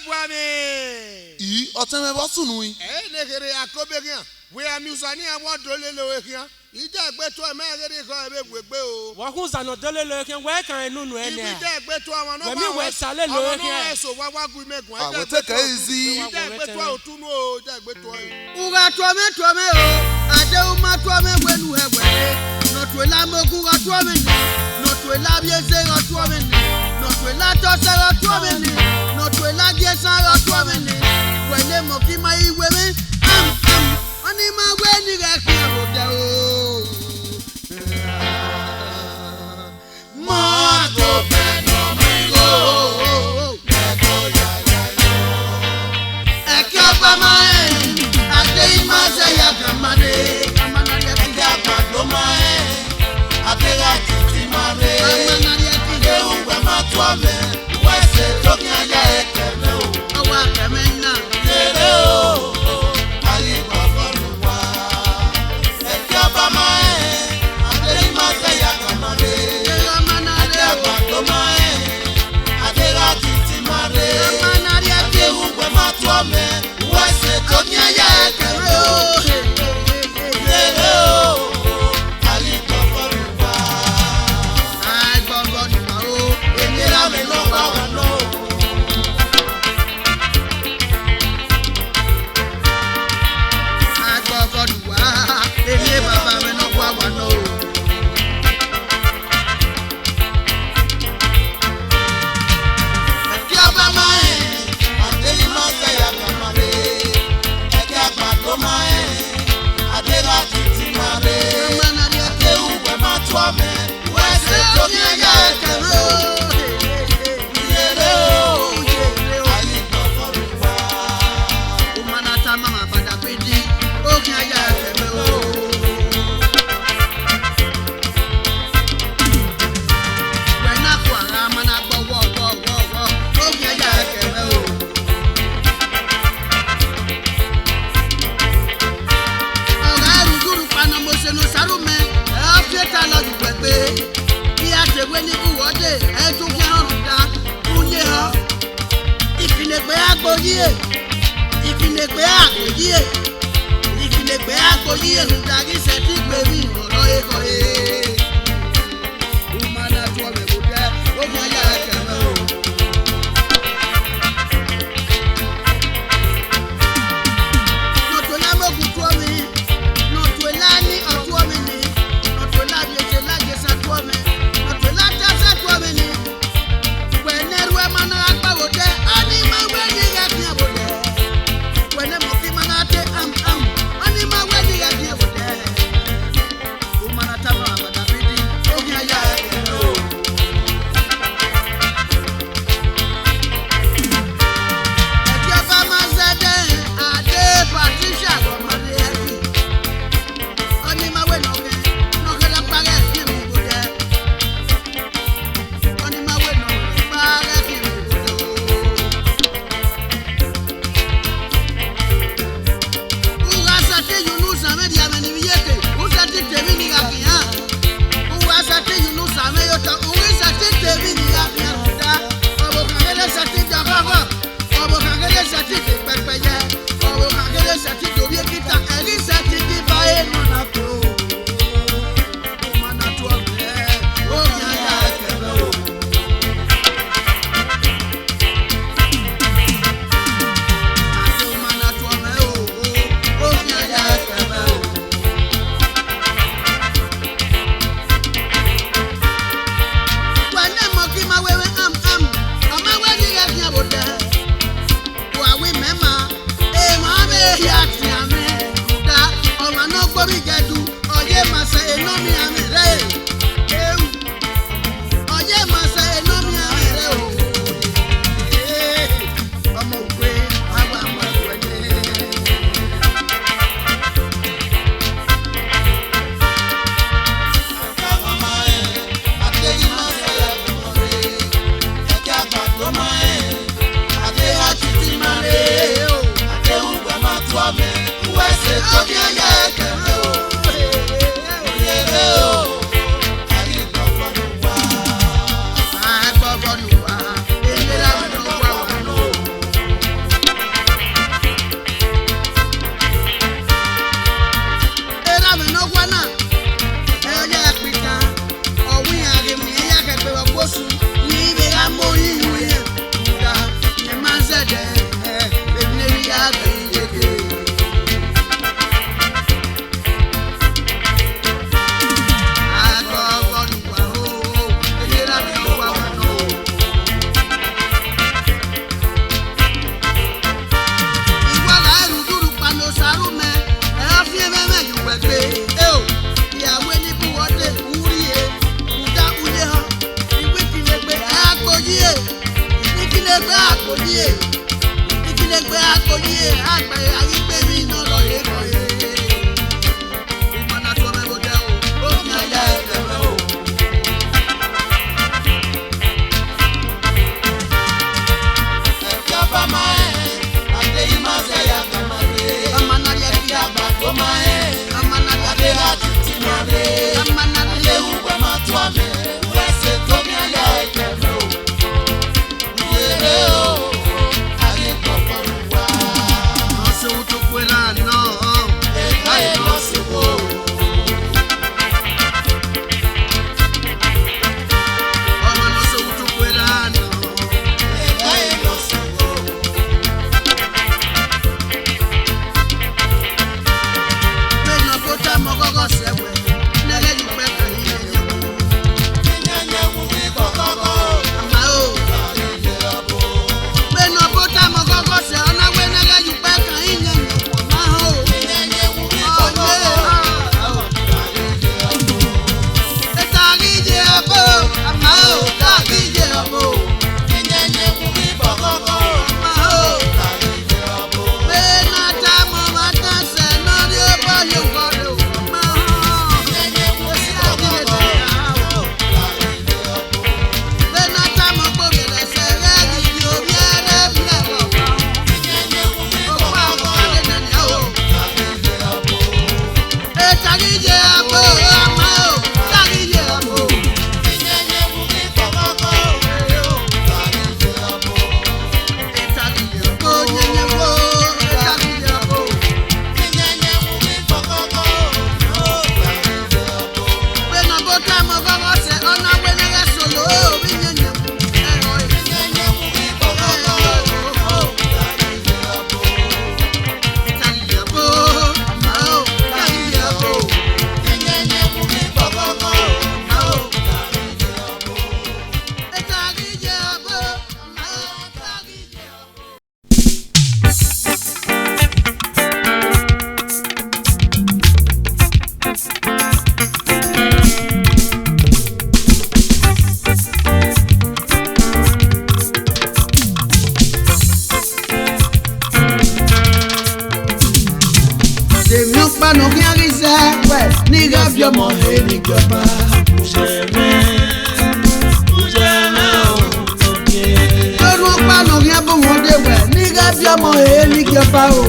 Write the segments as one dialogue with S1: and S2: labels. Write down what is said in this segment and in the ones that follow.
S1: buame.
S2: I oteme bosunui.
S1: Negere akobegia. We are musani and what dolelo here. Ija gbeto emegere ko ebegbe o.
S3: Wa hu za no dolelo ke we kan enu nu ene.
S1: Ija gbeto awon no.
S3: We mi we sale lo ke.
S1: So wa gu megun.
S2: Ah, we take easy.
S1: Ija gbeto otunu o, ija gbeto.
S4: Uga tuame o. Ade uma tuame wenu hewe. No tuela mogu ga tuame ni. No tuela biese ga tuame ni. No tuela tosa ga tuame ni. No tuela giesa ga tuame ni. Wele moki mai wewe. Ani ma weni ga kiabo de o. Ma go beno mengo. Eko ya ya yo. Ekaba mae. Ade ma se ya kamane. Kamana ya kiya pado mae. Ade ga titi mare. Kamana ya kiya uwe matwame. Wese tokia ya ekeme o. Owa kemena. Yere o. àkòyé ìkílẹ̀ pé àkòyé àgbẹ̀ ayígbé mi náà lọ yé kọ́ yé. Ó máa ná tó mẹ́wọ́ dẹ́ o, ó ní ayá ẹ̀fẹ̀ mẹ́ o. Ẹ̀fẹ̀ ọba máa ẹ̀ àtẹ̀yìn máa ṣe yà kà máa lé. Ọmọ náà yẹ kí àgbà tó máa ẹ̀. Ọmọ náà yẹ kí láti tì máa lé. Ọmọ náà yẹ wù pẹ́ máa tó àmì. Wẹ́sẹ̀ tó ní ayá ẹ̀fẹ̀ mẹ́ o. Yèrè o, ayé kọ̀ọ̀kan wá. Wọ́n ṣe ohun tó pé lánàá. Ẹ̀ka ìlọ sí wo. Ọmọ náà ṣe ohun tó pé lánàá. Ẹ̀ka ìlọ sí wo. Bẹ́ẹ̀ni ọkọ̀ tá a mọ kọ́kọ́ sẹ́wẹ̀ lẹ́lẹ́yìn pẹ́ kàn yín ẹ̀yẹ̀ wò. Ìyẹn wù mí kọ̀kọ́kọ́. Àmà o. Bẹ́ẹ̀ni ọkọ̀ tá a mọ kọ́kọ́ sẹ́ ọ̀nà wẹ́ lẹ́lẹ́yìn pẹ́ kàn yín ẹ̀yẹ̀ wò. Àmà o. Ìyẹn wù mí kọ̀kọ́kọ́. Ẹ̀ta àríjẹ ọ̀bọ. Àmà o. Ẹ̀ta àríjẹ ọ̀bọ. Ìyẹn wù mí kọ̀kọ́kọ́. Àmà o. Bẹ́ẹ̀ni ọ̀tá mọ̀ máa tán sẹ́ náà ní ó bọ́ yóò kọ́ lò. Àmà o. Ìyẹn wù mí kọ̀kọ́kọ́. Bẹ́ẹ̀ni ọ̀tá mọ̀ gbòmì lẹ́sẹ̀ rẹ́ẹ̀dì ní orí ẹ̀rẹ́ bílẹ̀ kọ̀ọ̀kan. Ó pa ọkọ̀ alẹ́ nẹ̀nẹ̀ o. Ẹ̀ta àríjẹ ọ̀bọ. Àmà o. Ẹ̀ta àríjẹ ọ̀bọ. Dèmi ń panu kí á rí sẹ́pẹ̀ nígbà bí ọmọ ẹni jọba. Lọ́dún ń panu kí á bó wọn dé wẹ̀ nígbà bí ọmọ ẹni jọba o.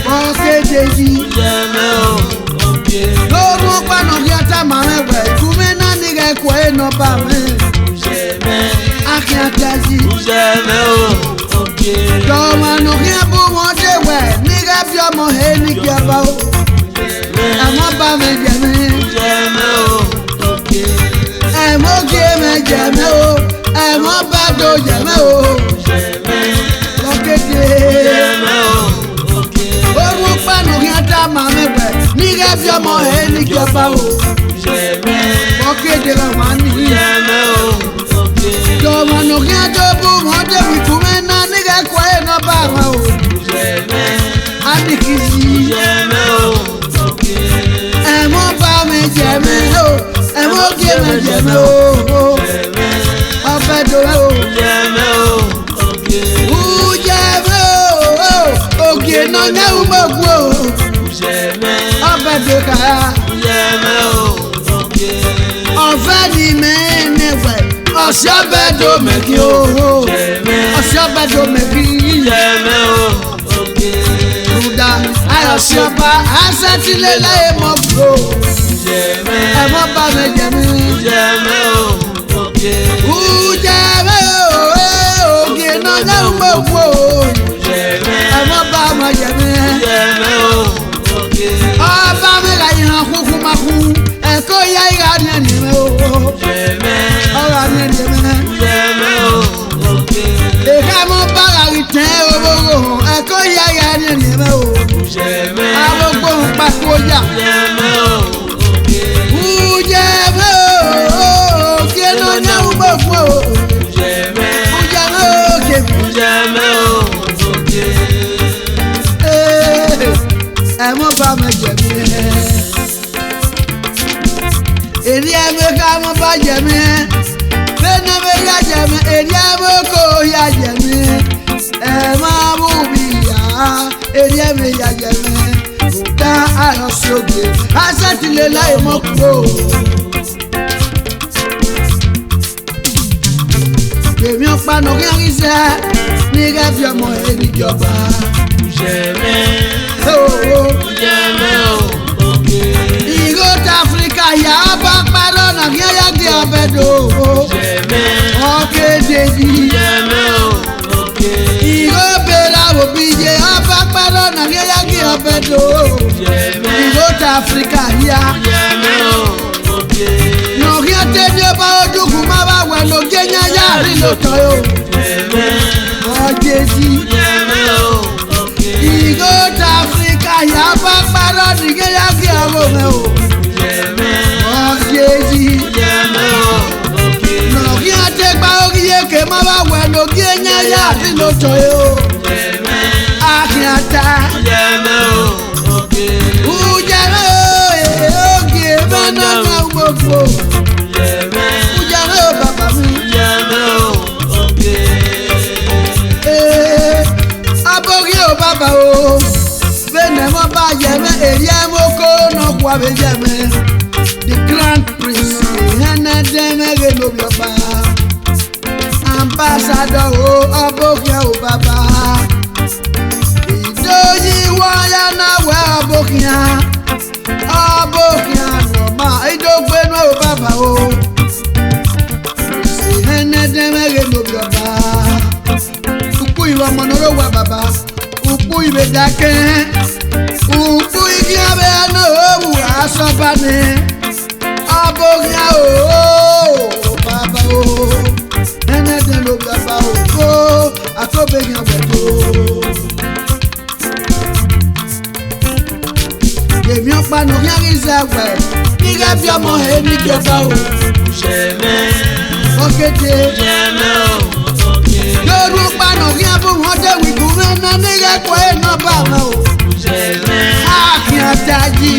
S4: Wọ́n kéde yìí. Lọ́dún ń panu kí á tá màá wẹ̀ ìkúmẹ́ náà nígbà ẹ̀kọ́ ẹ̀ nọ bá mi. Akin àtẹ̀sí. Jọ̀wọ́nù kí á bó wọn dé wẹ̀ nígbà bí ọmọ ẹni jọba o. Ẹ̀mọ́ bá mi jẹ mi. Ẹ̀mọ́ gé mi jẹ mi o. Ẹ̀mọ́ bá do jẹ mi o. Lọ́kéde. Orun pàánù kí á dá màá mi wẹ̀ nígbà bí ọmọ ẹni jọba o. Lọ́kéde rẹ̀ wá ní. Jọ̀wọ́nù kí á tó bó wọn dé wìkú mi náà nígbà ẹ̀kọ́ ẹ̀ náà bá wọn o. Adìkìsì. Ẹ̀mọ́ bá mi jẹ mi o. Ẹ̀mọ́ gé mi jẹ mi o. Ọbẹ̀ dòwe o. Ujẹ mi o. Ògè náà nyẹ́wù mọ̀ kú o. Ọbẹ̀ dòwe kàrà. Ọ̀fẹ́ ni mẹ́ẹ̀ẹ́nẹ̀ wẹ̀. Ọ̀sẹ̀ ọbẹ̀ dò mẹ́kì o. Ọ̀sẹ̀ ọbẹ̀ dò mẹ́kì. Ruda ayọ̀sẹ̀ ọba asẹ́tílẹ̀ láyé mọ̀ kúrò. Ẹ̀mọ́ bá mi jẹ mi. Ujẹ mi o. Ògè náà nyẹ́wù mọ̀ kú o. Ẹ̀mọ́ bá mi jẹ mi. Ọba mi ra ìhàn kúkú máa kú. Ẹ̀kọ́ ya ìhà ni ẹni mi o. Ọ̀rọ̀ ni ẹni mi. Èka mọ́ bára rí tẹ́ owó ẹ̀kọ́ ya ìhà ni ẹni mi o. Arúgbó ń pàkó yà. Ujẹ mi o. Kí ẹnu ní àwọn gbogbo o. Ujẹ mi o. Ẹ̀mọ́ bá mi jẹ mi. Èrí ẹ̀mọ́ ká mọ́ bá jẹ mi. Bẹ́ẹ̀ni mi ká jẹ mi. Èrí ẹ̀mọ́ kò yà jẹ aṣoge aṣẹ́tìlẹ̀ láì mọ́ kúrò. èmi ò paná kí n ṣe ní kẹfì ọmọ ẹni jọba. ìró ta Áfíríkà yà á bá parọ́ nà kí ẹ yá gbé ọbẹ̀ dò. ọ̀kẹ́dẹ̀ yìí. ìró bèrè òbí yẹ á bá parọ́ nà kí ẹ yá gbé ọbẹ̀ dò. ìró ta Áfíríkà yà. Nọ̀kí ọ̀tẹ́dẹ́ bá ojúkùn máa bá wẹ̀ ló gé yányá rí lóòótọ́ yóò. Ọjẹ́ sí. Ìgò ta Áfíríkà yà bá parọ́ nìgé yá kí ọmọ mẹ́ o. Ọjẹ́ sí. Nọ̀kí ọ̀tẹ́ bá orí yékè máa bá wẹ̀ ló gé yányá rí lóòótọ́ yóò. Akínyàtà. Gbogbo ujare o baba mi abogi o baba o bene mo ba yeme eri amoko no kwa be yeme the grand prince hene deme ge no bi oba ambassador o abogi o baba idoyi wa ya na we abogi idogbe no baba o enedemere no baba upu iwe monoro wa baba upu ibe dake upu igi abe no owu asobane abogia o baba o enedem no baba o ko atobegi abeto èmi ọ̀pá nù kí ẹ̀rí sẹ́wẹ̀ nígbà bí ọmọ èmi jọba o. Ọ̀kété lórí pàánù kí ẹ̀bùn wọn dé wìkú mẹ́ná nígbà kọ́ iná bá wọn o. Áàkìn àtàjì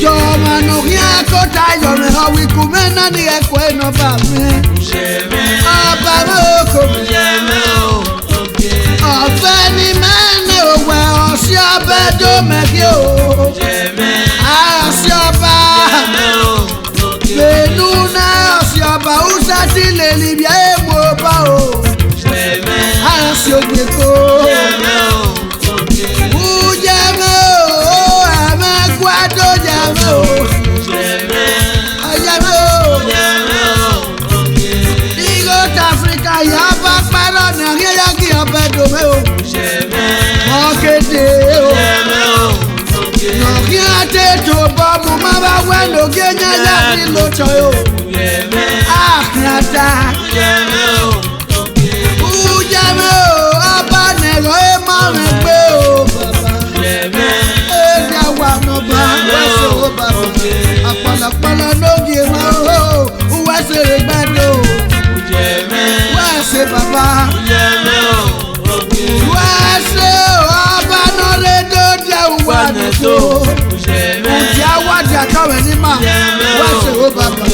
S4: jọ̀ọ̀mọ̀ nù kí ẹ̀kọ́ta yọ̀mẹ̀ ọ̀ wìkú mẹ́ná nígbà kọ́ iná bá mi. Ọba náà kò mi. Ọ̀fẹ́ ni mẹ́ni òwe ọ̀sẹ̀ ọbẹ̀ tó mẹ́kí o. Ọ̀sẹ̀ ọba lẹ́nu náà ọ̀sẹ̀ ọba ọ̀sẹ̀ tí lè níbi èèmọ̀ ọba o. Ọ̀sẹ̀ òkè kó. Ujẹ́mẹ́ o, ẹ̀mẹ́kú àdó jẹ́mẹ́ o. Ọ̀jẹ̀mẹ́ o. Ìgò ta Áfíríkà yà bá parọ́ nàìjíríà kí ọbẹ̀ dòmẹ́ o. Ọ̀kété o. Nọ̀kí àtẹ̀tò bọ́ọ̀mù máa bá wẹ̀ lóge nyáyà ní lóòótọ́ o. Àkàtà. Ujẹ́mẹ́ o, ọba nẹ̀rọ ẹ̀ máa rẹ̀ gbé o. Ẹ̀dá wà nọ̀bà wẹ́sẹ̀ o bàbá. Àpàlàpàlà lóge máa o. Wẹ́sẹ̀ rẹ̀ gbàdé o. Wẹ́sẹ̀ bàbá. Wẹ́sẹ̀ ọba náà lè dóde wà nìtò. Ǹjẹ́ àwádìí àtọ̀wẹ̀ ní mà? Wẹ́sẹ̀ o bàbá.